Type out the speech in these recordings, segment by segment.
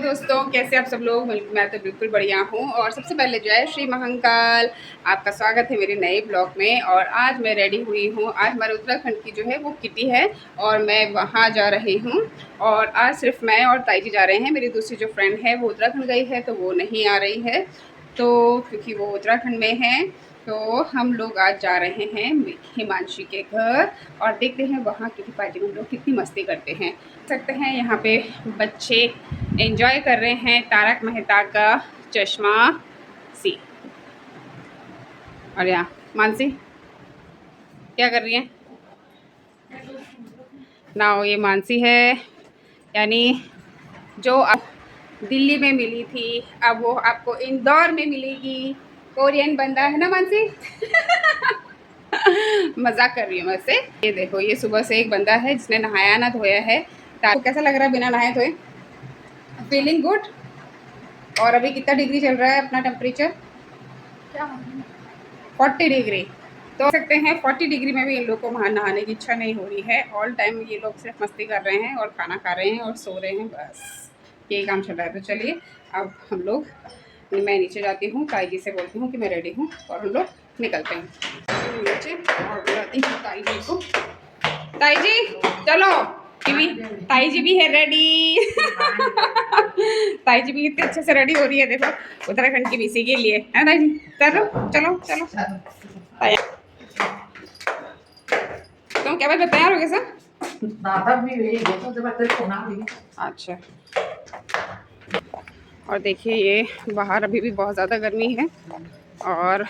दोस्तों, कैसे आप सब लोग। मैं तो बिल्कुल बढ़िया हूँ। और सबसे पहले जय श्री महाकाल, आपका स्वागत है मेरे नए ब्लॉग में। और आज मैं रेडी हुई हूँ। आज हमारे उत्तराखंड की जो है वो किटी है और मैं वहाँ जा रही हूँ। और आज सिर्फ मैं और ताई जी जा रहे हैं। मेरी दूसरी जो फ्रेंड है वो उत्तराखंड गई है तो वो नहीं आ रही है, तो क्योंकि वो उत्तराखंड में है। तो हम लोग आज जा रहे हैं हिमांशी के घर और देखते हैं वहाँ किटी पार्टी में हम लोग कितनी मस्ती करते हैं। सकते हैं यहाँ पे बच्चे एंजॉय कर रहे हैं तारक मेहता का चश्मा सी। और यहाँ मानसी क्या कर रही है ना। ये मानसी है, यानी जो दिल्ली में मिली थी अब वो आपको इंदौर में मिलेगी। कोरियन बंदा है ना मानसी। मजाक कर रही हूँ मैं से। ये देखो, ये सुबह से एक बंदा है जिसने नहाया ना धोया है। आपको कैसा लग रहा है बिना नहाए धोए? Feeling good. और अभी कितना डिग्री चल रहा है अपना टेम्परेचर? 40 डिग्री। तो सकते हैं 40 डिग्री में भी इन लोग को वहाँ नहाने की इच्छा नहीं हो रही है। ऑल टाइम ये लोग सिर्फ मस्ती कर रहे हैं और खाना खा रहे हैं और सो रहे हैं, बस यही काम चल रहा है। तो चलिए अब हम लोग, मैं नीचे जाती हूँ, ताई जी से बोलती हूँ कि मैं रेडी हूँ और हम लोग निकलते हैं नीचे। और बुलाती हूँ ताई जी को। ताई जी चलो, ताई जी भी है रेडी। ताई जी भी इतने अच्छे से रेडी हो रही है, देखो उत्तराखंड की बीसी के लिए है ताई जी। चलो चलो चलो तुम क्या बात तैयार हो गए सर? अच्छा। और देखिए ये बाहर अभी भी बहुत ज़्यादा गर्मी है और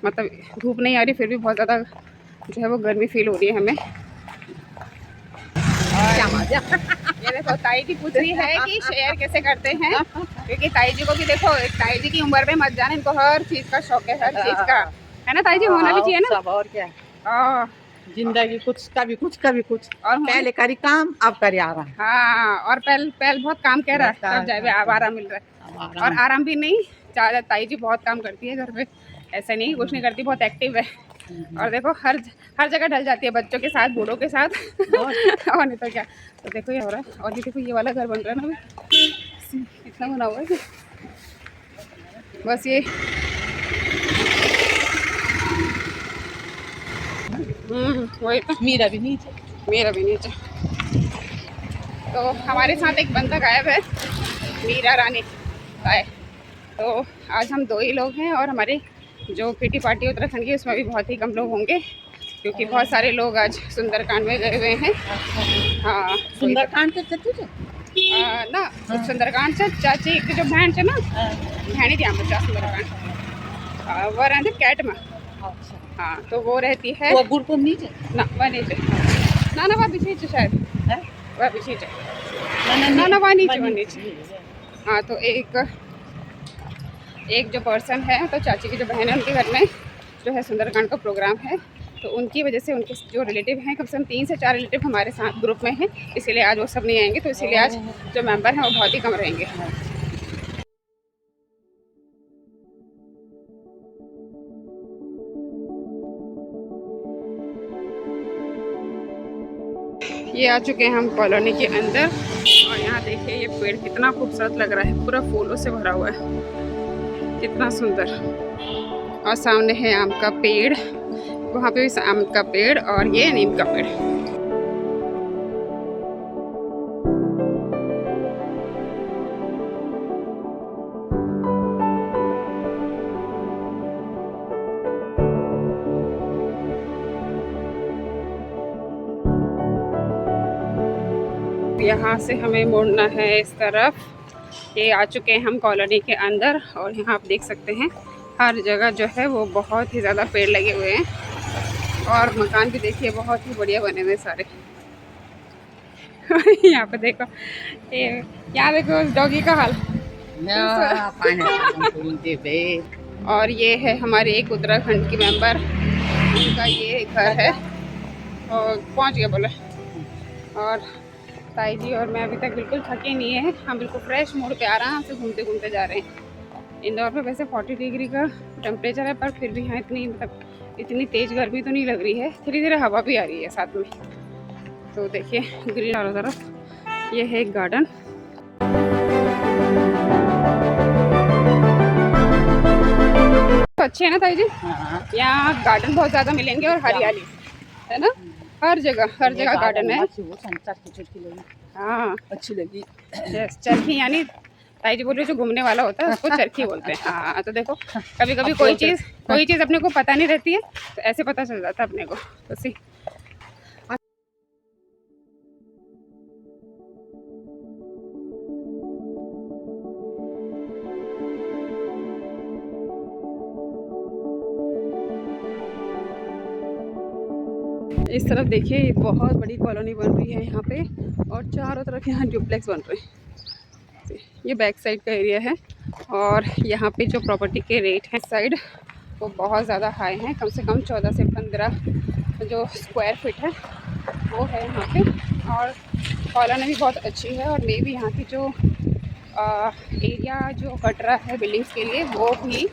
मतलब धूप नहीं आ रही फिर भी बहुत ज़्यादा जो है वो गर्मी फील हो रही है हमें। ये देखो ताई जी पूछ रही है कि शेयर कैसे करते हैं, क्योंकि ताई जी को भी देखो, ताई जी की उम्र में मत जाने, इनको हर चीज़ का शौक है, हर चीज़ का, है ना ताई जी? होना भी चाहिए ना सब। और क्या जिंदगी, कुछ कभी कुछ कभी कुछ। और पहले करी काम, अब करी आराम। हाँ, और पहले बहुत काम कह रहा है, तब जाए अब आराम मिल रहा है। और आराम भी नहीं, ज़्यादा ताई जी बहुत काम करती है घर पे, ऐसा नहीं कुछ नहीं करती, बहुत एक्टिव है। और देखो हर जगह ढल जाती है, बच्चों के साथ, बूढ़ों के साथ। और नहीं तो क्या। तो देखो ये हो रहा है। और ये देखो ये वाला घर बन रहा है ना, कितना बना हुआ है। बस ये वही तो, मेरा भी नीचे। तो हमारे साथ एक बंदा गायब है, मीरा रानी आए। तो आज हम 2 ही लोग हैं और हमारी जो किटी पार्टी उत्तराखंड की उसमें भी बहुत ही कम लोग होंगे, क्योंकि बहुत सारे लोग आज सुंदरकांड में गए हुए हैं। हाँ सुंदरकांड ना, सुंदरकांड से चाची की जो बहन है ना, बहनी थी हमें सुंदरकांड, वो रहते कैट में। हाँ तो वो रहती है वो गुड़पुर नीचे ना, वह नीचे ना वह पीछे शायद है, वह पीछे ना वह नीचे। हाँ तो एक जो पर्सन है, तो चाची की जो बहन है उनके घर में जो है सुंदरकांड का प्रोग्राम है, तो उनकी वजह से उनके जो रिलेटिव हैं, कम से कम 3 से 4 रिलेटिव हमारे साथ ग्रुप में हैं, इसीलिए आज वो सब नहीं आएंगे। तो इसीलिए आज जो मेंबर हैं वो बहुत ही कम रहेंगे। ये आ चुके हैं हम कॉलोनी के अंदर और यहाँ देखिए ये पेड़ कितना खूबसूरत लग रहा है, पूरा फूलों से भरा हुआ है, कितना सुंदर। और सामने है आम का पेड़, वहाँ पे भी आम का पेड़ और ये नीम का पेड़। यहाँ से हमें मुड़ना है इस तरफ। ये आ चुके हैं हम कॉलोनी के अंदर और यहाँ आप देख सकते हैं हर जगह जो है वो बहुत ही ज़्यादा पेड़ लगे हुए हैं और मकान भी देखिए बहुत ही बढ़िया बने हुए सारे। यहाँ पे देखो, यहाँ देखो डॉगी का हाल। और ये है हमारे एक उत्तराखंड की मेंबर, उनका ये घर है और पहुँच गया बोले। और ताई जी और मैं अभी तक बिल्कुल थके नहीं है, हम बिल्कुल फ्रेश मूड पे आराम से घूमते घूमते जा रहे हैं। इंदौर में वैसे 40 डिग्री का टेम्परेचर है, पर फिर भी यहाँ इतनी तेज़ गर्मी तो नहीं लग रही है, धीरे धीरे हवा भी आ रही है साथ में। तो देखिए ग्रीन चारों तरफ, ये है एक गार्डन। तो अच्छे है ना ताई जी? हाँ। यहाँ गार्डन बहुत ज़्यादा मिलेंगे और हरियाली है ना, हर जगह गार्डन है। हाँ अच्छी लगी। यस, चरखी यानी ताई जी बोल रही जो घूमने वाला होता है उसको चरखी बोलते हैं। हाँ तो देखो कभी कभी कोई चीज़ अपने को पता नहीं रहती है तो ऐसे पता चल जाता है अपने को तो सी। इस तरफ देखिए बहुत बड़ी कॉलोनी बन रही है यहाँ पे और चारों तरफ यहाँ ड्यूप्लेक्स बन रहे हैं। ये बैक साइड का एरिया है और यहाँ पे जो प्रॉपर्टी के रेट हैं साइड वो बहुत ज़्यादा हाई हैं, कम से कम 14 से 15 जो स्क्वायर फीट है वो है यहाँ पे। और कॉलोनी भी बहुत अच्छी है और मे भी यहाँ की जो एरिया जो कट रहा है बिल्डिंग्स के लिए वो भी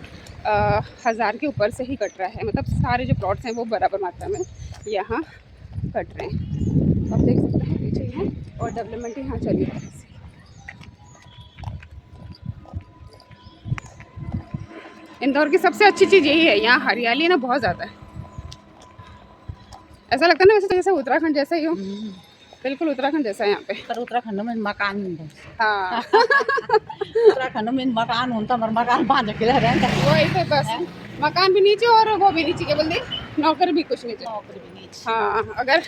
1000 के ऊपर से ही कट रहा है, मतलब सारे जो प्लॉट्स हैं वो बराबर मात्रा में यहाँ कट रहे हैं। आप देख सकते हैं पीछे है और डेवलपमेंट यहाँ चली रही है। इंदौर की सबसे अच्छी चीज़ यही है, यहाँ हरियाली ना बहुत ज़्यादा है। ऐसा लगता है ना वैसे तो जैसे उत्तराखंड जैसा ही हो, बिल्कुल उत्तराखंड जैसा है यहाँ पे। पर उत्तराखंड में मकान हाँ उत्तराखंड में मकान होता मगर मकान 5 किलो रहता वही तो बस, मकान भी नीचे और वो भी नीचे, क्या बोलते नौकर भी कुछ नीचे। हाँ अगर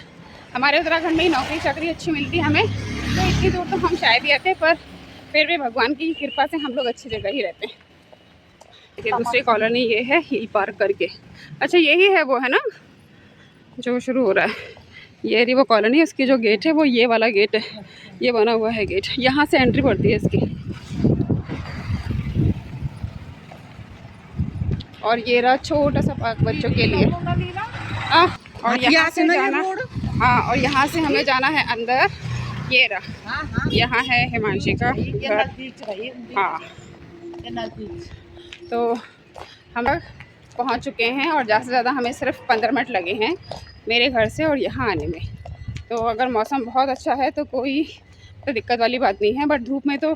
हमारे उत्तराखंड में ही नौकरी चाकरी अच्छी मिलती हमें तो इतनी दूर तो हम शायद ही आते, पर फिर भी भगवान की कृपा से हम लोग अच्छी जगह ही रहते हैं। देखिए दूसरी कॉलोनी ये है हिल पार्क करके। अच्छा यही है वो है ना जो शुरू हो रहा है, ये रही वो कॉलोनी। इसकी जो गेट है वो ये वाला गेट है, ये बना हुआ है गेट, यहाँ से एंट्री पड़ती है इसकी। और ये रहा छोटा सा पार्क बच्चों के लिए। और यहाँ से जाना, हाँ और यहाँ से हमें जाना है अंदर। ये रहा, यहाँ है हिमांशी का घर। हाँ तो हम पहुँच चुके हैं और ज़्यादा से ज़्यादा हमें सिर्फ 15 मिनट लगे हैं मेरे घर से और यहाँ आने में। तो अगर मौसम बहुत अच्छा है तो कोई तो दिक्कत वाली बात नहीं है, बट धूप में तो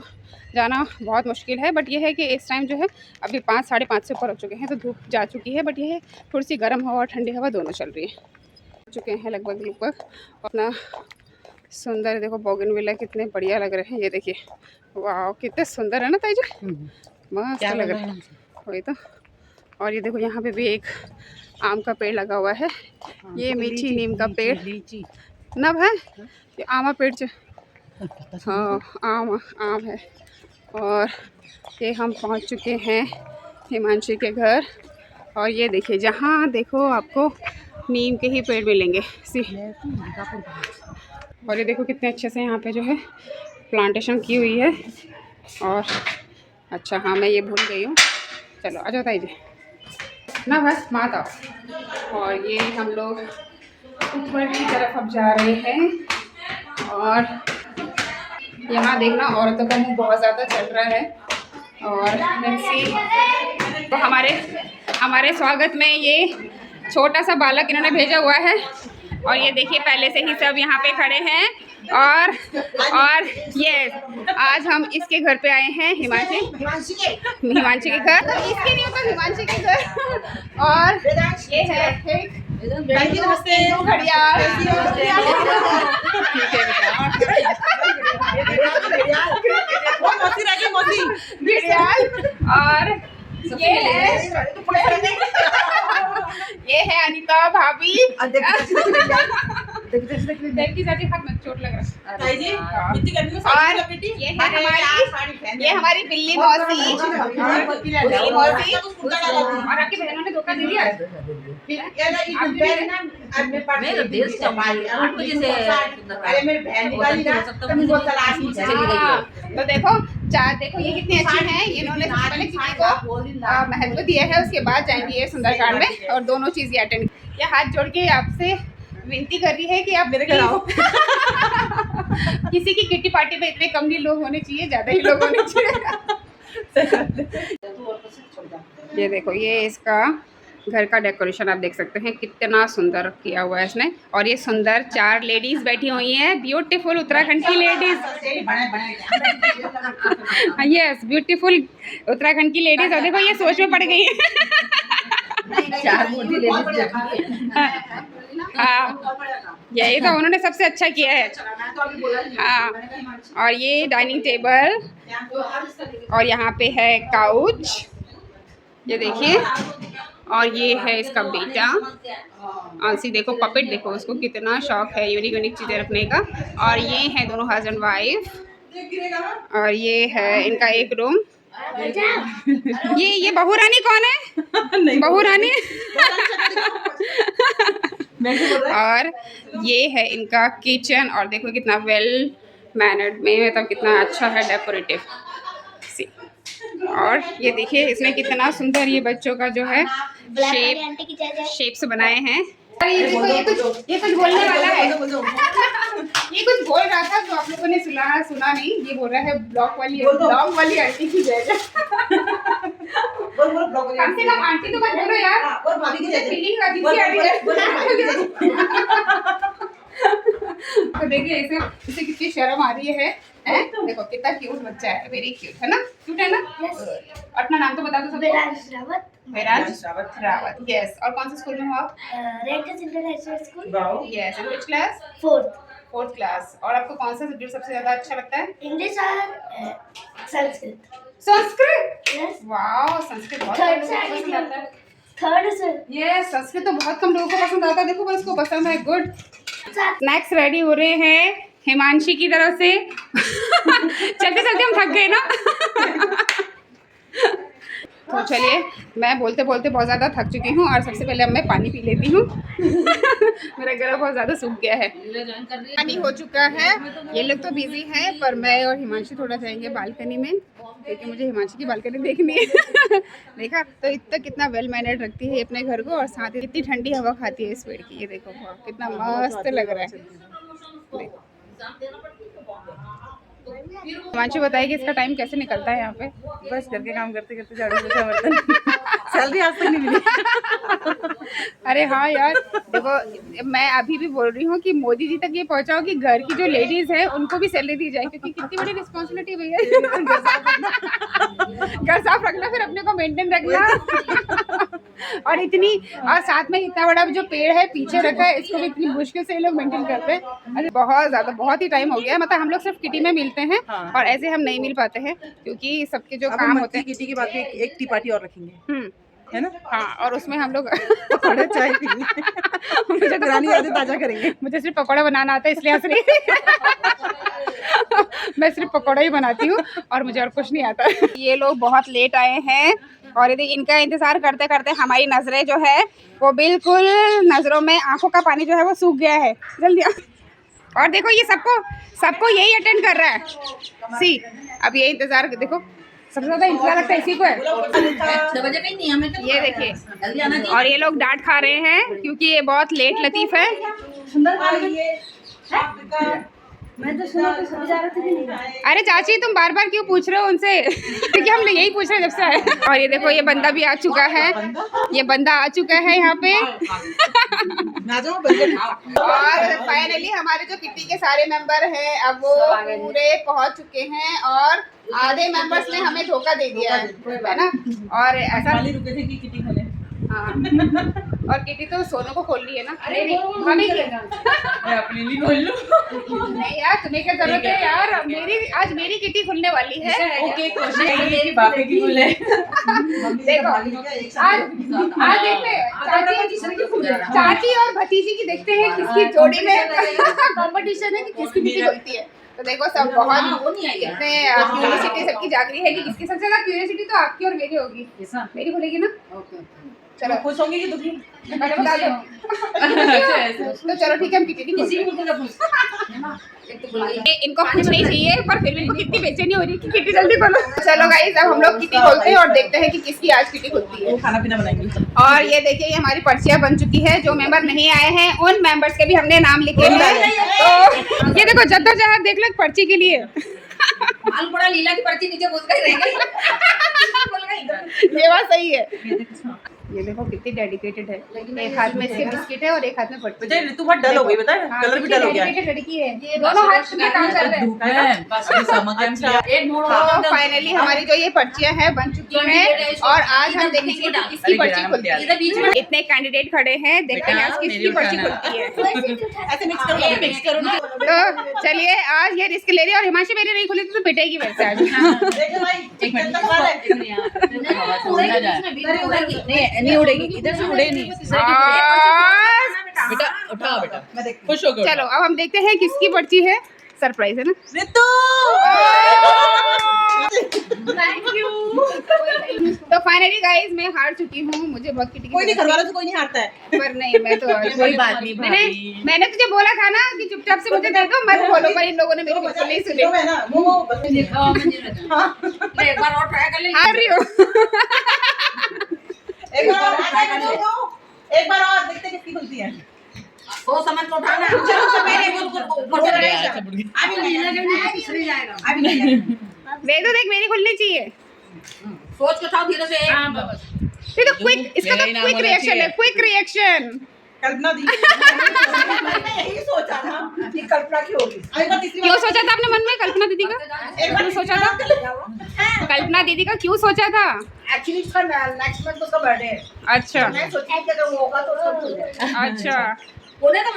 जाना बहुत मुश्किल है। बट ये है कि इस टाइम जो है अभी 5 साढ़े 5 से ऊपर हो चुके हैं तो धूप जा चुकी है, बट ये है थोड़ी सी गर्म हवा और ठंडी हवा दोनों चल रही है। चुके हैं लगभग अपना सुंदर, देखो बोगनविला कितने बढ़िया लग रहे हैं। ये देखिए वाह कितने सुंदर है ना ताई जी, मस्त लग रहा है वही तो। और ये देखो यहाँ पे भी एक आम का पेड़ लगा हुआ है, ये मीठी नीम का पेड़ नब है, ये आमा पेड़ जो हाँ आम है। और ये हम पहुँच चुके हैं हिमांशी के घर और ये देखिए जहाँ देखो आपको नीम के ही पेड़ मिलेंगे सी। और ये देखो कितने अच्छे से यहाँ पे जो है प्लांटेशन की हुई है। और अच्छा हाँ मैं ये भूल गई हूँ, चलो आ जाओ ताई जी ना बस मात आओ। और ये हम लोग ऊपर की तरफ अब जा रहे हैं और यहाँ देखना औरतों का मुँह बहुत ज़्यादा चल रहा है। और तो हमारे स्वागत में ये छोटा सा बालक इन्होंने भेजा हुआ है। और ये देखिए पहले से ही सब यहाँ पे खड़े हैं। और ये आज हम इसके घर पे आए हैं हिमांशी के घर, इसके नहीं होता हिमांशी के घर। और ये है घड़ियाल और ये है अनीता भाभी। हाथ में चोट लग रहा है। और ये हमारी बिल्ली मौसी और आपकी बहनों ने धोखा दे दिया। तो देखो ये कितनी अच्छी हैं। इन्होंने पहले किसी को महत्व दिया है, उसके बाद जाएंगे ये सुंदरकांड में और दोनों चीज़ें अटेंड। ये हाथ जोड़ के आपसे विनती कर रही है कि आप मेरे घर आओ। किसी की किट्टी पार्टी में इतने कम नहीं लोग होने चाहिए, ज़्यादा ही लोग होने चाहिए। ये देखो ये इसका घर का डेकोरेशन आप देख सकते हैं कितना सुंदर किया हुआ है इसने। और ये सुंदर 4 लेडीज बैठी हुई हैं, ब्यूटीफुल उत्तराखंड की लेडीज। यस ब्यूटीफुल उत्तराखंड की लेडीज। और देखो ये सोच में पड़ गई है। चार मोटी ले लीजिए। हाँ, यही तो उन्होंने सबसे अच्छा किया है। हाँ, और ये डाइनिंग टेबल और यहाँ पे है काउच, ये देखिए। और ये है इसका बेटा आंसी, देखो पपेट, देखो उसको कितना शौक है यूनिक यूनिक चीज़ें रखने का। और ये है दोनों हस्बैंड वाइफ। और ये है इनका एक रूम। ये बहू रानी कौन है? बहू रानी। और ये है इनका किचन, और देखो कितना वेल मैनर्ड में, मतलब कितना अच्छा है डेकोरेटिव। और ये देखिए इसमें कितना सुंदर ये बच्चों का जो है शेप्स बनाए हैं। ये कुछ बोलने वाला है। ये कुछ बोल रहा था तो आप लोगों ने सुना नहीं। ये बोल रहा है ब्लॉग वाली आंटी की जय। कम से कम आंटी तो मत बोलो यार, फीलिंग आ रही है। तो देखिए इसे कितनी शर्म आ रही है। देखो कितना क्यूट बच्चा है, वेरी क्यूट है ना? क्यूट है ना? अपना नाम तो बता दो सबको। विराज रावत। यस। और कौन से स्कूल में हो आप? Red Cross international school. Yes. In which class? Fourth class. और आपको कौन सा सब्जेक्ट सबसे ज्यादा अच्छा लगता है? इंग्लिश और संस्कृत। संस्कृत? यस। वाओ, संस्कृत बहुत कम लोगों को पसंद आता है। Third sir. यस, संस्कृत तो बहुत कम लोगों को पसंद आता है। देखो बस इसको पसंद है। गुड। स्नैक्स रेडी हो रहे हैं हिमांशी की तरफ से। चलते चलते हम थक गए ना। तो चलिए, मैं बोलते बोलते बहुत ज़्यादा थक चुकी हूँ और सबसे पहले अब मैं पानी पी लेती हूँ। मेरा गला बहुत ज़्यादा सूख गया है। पानी हो चुका है। ये लोग तो बिजी हैं, पर मैं और हिमांशी थोड़ा जाएंगे बालकनी में, क्योंकि मुझे हिमांशी की बालकनी देखनी है। देखा तो इतना कितना वेल मैनर्ड रखती है अपने घर को, और साथ ही कितनी ठंडी हवा खाती है इस पेड़ की। ये देखो कितना मस्त लग रहा है। देखो हिमांशी बताइए कि इसका टाइम कैसे निकलता है यहाँ पे? बस घर के काम करते करते झाड़ू पोछा बर्तन। सैलरी आज तक नहीं मिली। अरे हाँ यार, देखो मैं अभी भी बोल रही हूँ कि मोदी जी तक ये पहुँचाओ कि घर की जो लेडीज है उनको भी सैलरी दी जाए, क्योंकि कितनी बड़ी रिस्पॉन्सिबिलिटी है भैया। घर साफ रखना, फिर अपने को मेंटेन रखना। और इतनी, और साथ में इतना बड़ा जो पेड़ है पीछे रखा है, इसको भी इतनी मुश्किल से ये लोग मेंटेन करते हैं। अरे बहुत ज़्यादा, बहुत ही टाइम हो गया है। मतलब हम लोग सिर्फ किटी में मिलते हैं। हाँ। और ऐसे हम नहीं मिल पाते हैं, क्योंकि सबके जो काम होते हैं। किटी की बात एक टी पार्टी और रखेंगे, है ना? हाँ, और उसमें हम लोग पकौड़े चाय पीएंगे। मुझे तो पुरानी यादें ताजा करेंगे। मुझे सिर्फ पकौड़ा बनाना आता है, इसलिए हंस रही। मैं सिर्फ पकौड़ा ही बनाती हूँ और मुझे और कुछ नहीं आता। ये लोग बहुत लेट आए हैं और यदि इनका इंतजार करते करते हमारी नजरें जो है वो बिल्कुल, नजरों में आंखों का पानी जो है वो सूख गया है। जल्दी और देखो ये सबको यही अटेंड कर रहा है। सी, अब ये इंतजार देखो, सबसे ज्यादा इंतजार लगता है इसी को है। ये देखिए, और ये लोग डांट खा रहे हैं क्योंकि ये बहुत लेट लतीफ है। मैं तो सुना तो सभी जा रहे थे कि नहीं। अरे चाची तुम बार बार क्यों पूछ रहे हो उनसे? क्योंकि हम यही पूछ रहे हैं जब से आए। और ये देखो ये बंदा भी आ चुका है, ये बंदा आ चुका है यहाँ पे। और फाइनली हमारे जो किटी के सारे मेंबर हैं अब वो पूरे पहुँच चुके हैं, और आधे मेंबर्स ने हमें धोखा दे दिया है ना। और ऐसा रुके थे कि किटी खोले। हाँ, और किटी तो सोनू को खोल ली है ना। अरे हमें अपने लिए खोल लो। नहीं यार, तुम्हें क्या जरूरत है यार? आज मेरी किटी खुलने वाली है। ओके, कोशिश करिए कि बापे की खुले। देखो आज देखते हैं चाची और भतीजी की, देखते हैं किसकी जोड़ी में कंपटीशन है कि किसकी किटी खुलती है। तो देखो सब बहुत कितने क्यूरियोसिटी सबकी जाग रही है कि किसकी सबसे ज्यादा क्यूरियोसिटी तो आपकी और मेरी होगी। मेरी खुलेगी ना? चलो खुश होंगे कि दुखी? मैंने बता दो। तो चलो ठीक है, हम किटी इनको कुछ नहीं चाहिए, पर फिर भी इनको कितनी बेचैनी हो रही है कि किटी जल्दी खोलो। चलो गाइस, अब हम लोग किटी खोलते हैं और देखते हैं कि किसकी आज किटी खुलती है। खाना पीना बनाएंगे। और ये देखिए, ये हमारी पर्चियां बन चुकी है। जो मेंबर नहीं आए हैं उन मेंबर्स के भी हमने नाम लिखे हैं। तो ये देखो जद्दोजहद देख लो पर्ची के लिए। मालपुड़ा लीला की पर्ची नीचे घुस गई, रह गई। ये बात सही है। ये देखो कितनी डेडिकेटेड है। एक हाथ में इसके बिस्किट है और एक हाथ में पट्टी। तू बहुत डल हो गई, बता है, कलर भी डल हो गया है। डेडिकेटेड लड़की है, दोनों हाथ में काम कर रहे हैं। तो फाइनली हमारी जो ये पर्चियां हैं बन चुकी हैं और आज हम देखेंगे कि किसकी पर्ची खुलती है। इतने कैंडिडेट खड़े हैं, देखते हैं आज किसकी पर्ची खुलती है। ऐसे मिक्स करो ना। तो चलिए आज ये रिस्क ले रही है और हिमांशी मेरी नहीं खुली तो पिटेगी वैसे आज। देखो भाई, नहीं उड़ेगी, इधर से उड़े नहीं। बेटा उठाओ बेटा, खुश हो गए। चलो अब हम देखते हैं किसकी पर्ची है। सरप्राइज है ना। Ritu thank you. तो फाइनली गाइस मैं हार चुकी हूँ, मुझे बहुत किटी कोई नहीं, घर वालों से कोई नहीं हारता है। पर नहीं मैं तो कोई बात नहीं भाभी। मैंने तुझे बोला था ना कि चुपचाप से मुझे दे दो, मत बोलो, पर इन लोगों ने मेरी बिल्कुल नहीं सुनी। है ना मोमो बस एक बार और ट्राई कर ले। हार रही हो। एक बार और देखते किसकी खुलती है। वो समझ को उठाना। चलो मेरे ऊपर से अभी नहीं लगेगा, तीसरी जाएगा। अभी नहीं दे दो, देख मेरी खुलनी चाहिए। सोच के उठाओ धीरे से। ये तो क्विक, इसका तो क्विक रिएक्शन है, क्विक रिएक्शन। कल्पना दी यही सोचा था कि कल्पना की होगी। क्यों सोचा था अपने मन में कल्पना दीदी का? क्यों सोचा था कल्पना दीदी का? क्यों सोचा था? एक्चुअली इसका नेक्स्ट मंथ उसका बर्थडे है। अच्छा मैं सोची कि अगर वो होगा तो सब हो जाएगा। अच्छा,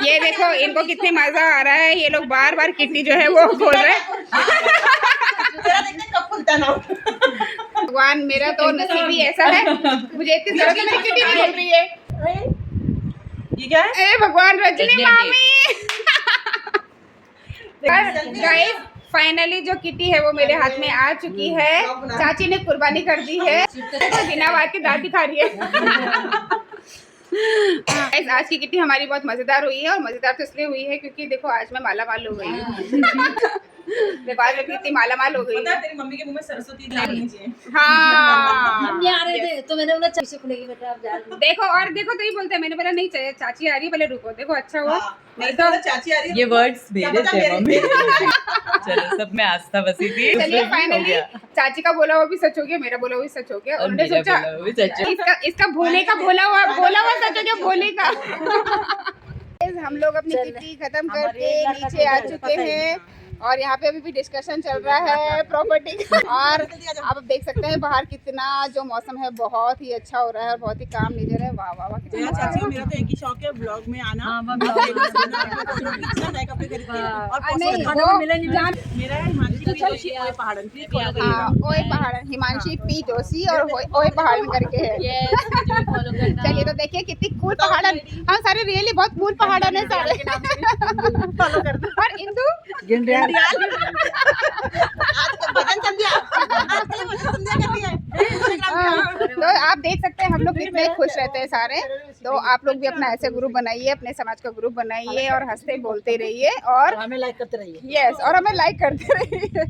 ये देखो इनको कितने मजा आ रहा है, ये लोग बार बार किट्टी जो है वो खोल रहे हैं। तेरा देखते कब खुलता ना। भगवान मेरा तो नसीब ही ऐसा है, मुझे इतनी जरूरत है, मेरी किट्टी नहीं खुल रही है। ये क्या है? ए भगवान, रजनी मामी। गाइस फाइनली जो किट्टी है वो मेरे हाथ में आ चुकी है। चाची ने कुर्बानी कर दी है, बिना बात के दांत दिखा रही है। Guys, आज की किट्टी हमारी बहुत मजेदार हुई है और मजेदार तो इसलिए हुई है क्योंकि देखो आज मैं माला माल हो गई हूँ। देखो आज मैं कितनी माला माल हो गई। पता है तेरी मम्मी के मुंह में सरस्वती लगनी चाहिए। हाँ हम नहीं आ रहे थे तो मैंने उन्हें चाची खुलेगी बेटा आप जा। देखो और देखो तो ही बोलते हैं, मैंने बोला नहीं चाहिए, चाची आ रही है, पहले रुको, देखो अच्छा हुआ। नहीं तो चाची आ रही है। ये वर्ड्स मेरे थे मम्मी। चलो सब में आस्था बसी थी। चलिए फाइनली चाची का बोला हुआ भी सच हो गया, मेरा बोला हुआ भी सच हो गया। उन्होंने सोचा इसका भोले का बोला हुआ सच हो गया, भोले का। हम लोग अपनी किट्टी खत्म करके नीचे आ चुके हैं और यहाँ पे अभी भी डिस्कशन चल रहा है प्रॉपर्टी का। और आप देख सकते हैं बाहर कितना जो मौसम है बहुत ही अच्छा हो रहा है और बहुत ही काम लीजिए है। वाह वाह वाह, मेरा चाची मेरा तो एक ही शौक है ब्लॉग में आना, नए कपड़े खरीदना और मेरा है हिमांशी पी जोशी ओए पहाड़न। ओए पहाड़न, हिमांशी पी जोशी और ओए पहाड़न करके है। चलिए तो देखिए कितनी कूल पहाड़न, हम सारे रियली बहुत कूल पहाड़न है सारे। फॉलो कर दो। और इंदु तो आप देख सकते हैं हम लोग कितने खुश रहते हैं सारे। तो आप लोग भी अपना ऐसे ग्रुप बनाइए, अपने समाज का ग्रुप बनाइए और हंसते बोलते रहिए और हमें लाइक करते रहिए। यस, और हमें लाइक करते रहिए।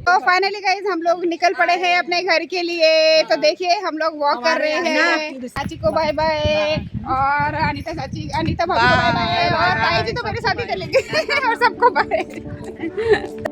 तो फाइनली गाइज हम लोग निकल पड़े हैं अपने घर के लिए। तो देखिए हम लोग वॉक कर रहे हैं। चाची को बाय बाय और अनीता भाभी को बाय बाय और ताई जी तो मेरे साथ ही चलेंगे और सबको बाय।